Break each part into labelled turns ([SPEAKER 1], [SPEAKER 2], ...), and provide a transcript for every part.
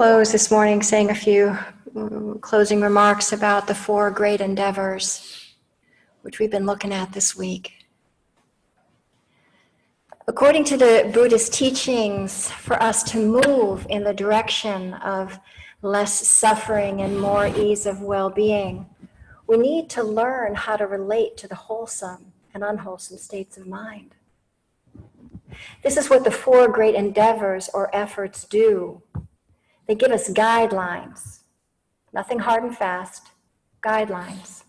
[SPEAKER 1] close this morning saying a few closing remarks about the four great endeavors which we've been looking at this week. According to the Buddhist teachings, for us to move in the direction of less suffering and more ease of well-being, we need to learn how to relate to the wholesome and unwholesome states of mind. This is what the four great endeavors or efforts do. They give us guidelines, nothing hard and fast, guidelines.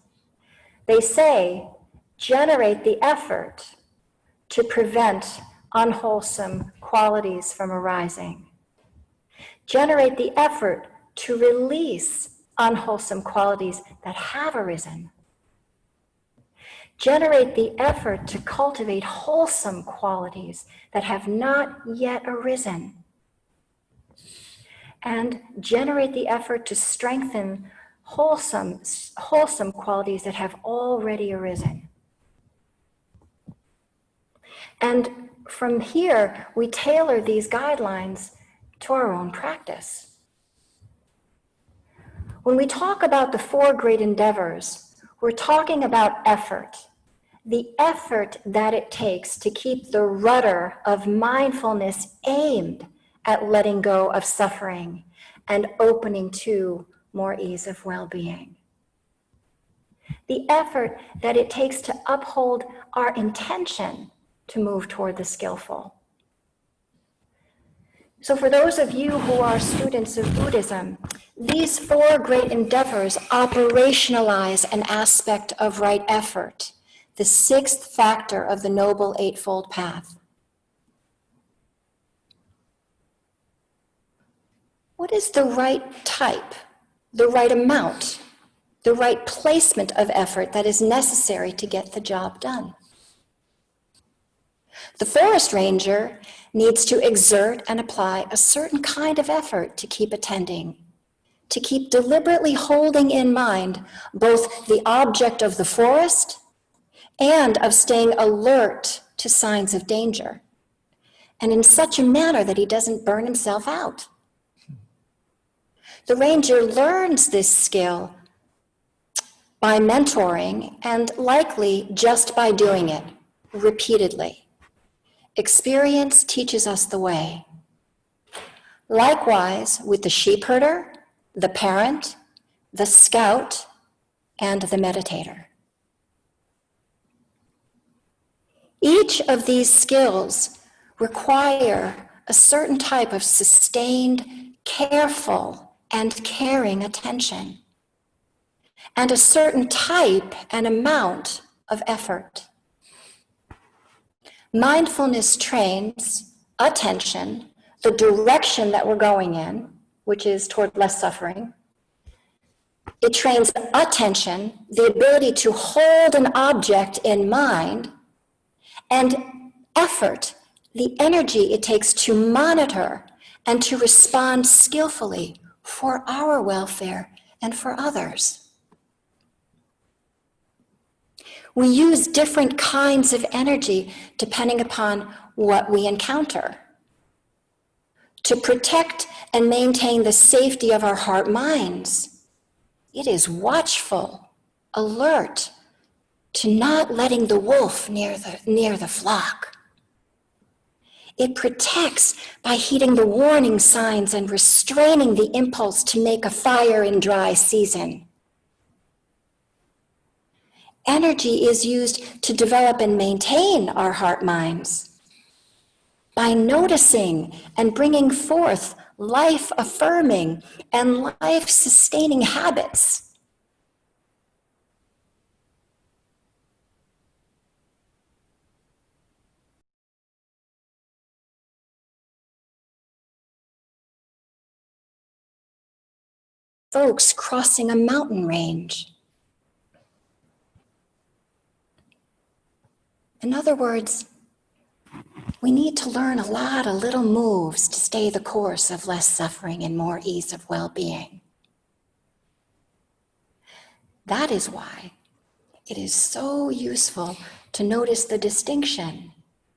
[SPEAKER 1] They say, generate the effort to prevent unwholesome qualities from arising. Generate the effort to release unwholesome qualities that have arisen. Generate the effort to cultivate wholesome qualities that have not yet arisen. And generate the effort to strengthen wholesome qualities that have already arisen. And from here, we tailor these guidelines to our own practice. When we talk about the four great endeavors, we're talking about effort, the effort that it takes to keep the rudder of mindfulness aimed at letting go of suffering and opening to more ease of well-being. The effort that it takes to uphold our intention to move toward the skillful. So for those of you who are students of Buddhism, these four great endeavors operationalize an aspect of right effort, the sixth factor of the Noble Eightfold Path. What is the right type, the right amount, the right placement of effort that is necessary to get the job done? The forest ranger needs to exert and apply a certain kind of effort to keep attending, to keep deliberately holding in mind both the object of the forest and of staying alert to signs of danger, and in such a manner that he doesn't burn himself out. The ranger learns this skill by mentoring and likely just by doing it repeatedly. Experience teaches us the way. Likewise, with the sheep herder, the parent, the scout, and the meditator. Each of these skills require a certain type of sustained, careful, and caring attention, and a certain type and amount of effort. Mindfulness trains attention, the direction that we're going in, which is toward less suffering. It trains attention, the ability to hold an object in mind, and effort, the energy it takes to monitor and to respond skillfully for our welfare and for others. We use different kinds of energy depending upon what we encounter. To protect and maintain the safety of our heart minds, it is watchful, alert, to not letting the wolf near the flock. It protects by heeding the warning signs and restraining the impulse to make a fire in dry season. Energy is used to develop and maintain our heart minds by noticing and bringing forth life-affirming and life-sustaining habits. Folks crossing a mountain range. In other words, we need to learn a lot of little moves to stay the course of less suffering and more ease of well-being. That is why it is so useful to notice the distinction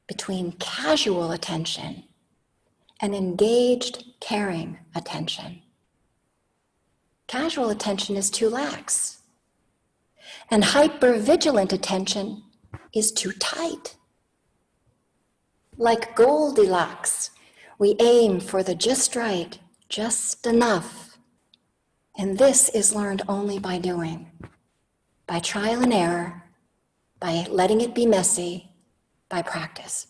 [SPEAKER 1] between casual attention and engaged, caring attention. Casual attention is too lax. And hyper-vigilant attention is too tight. Like Goldilocks, we aim for the just right, just enough. And this is learned only by doing, by trial and error, by letting it be messy, by practice.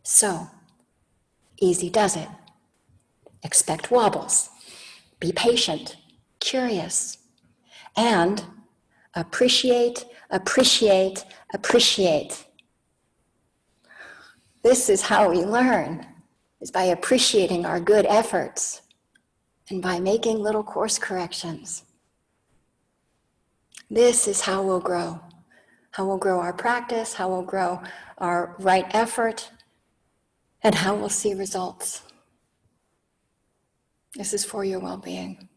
[SPEAKER 1] So, easy does it. Expect wobbles. Be patient, curious, and appreciate, appreciate, appreciate. This is how we learn, is by appreciating our good efforts and by making little course corrections. This is how we'll grow our practice, how we'll grow our right effort, and how we'll see results. This is for your well-being.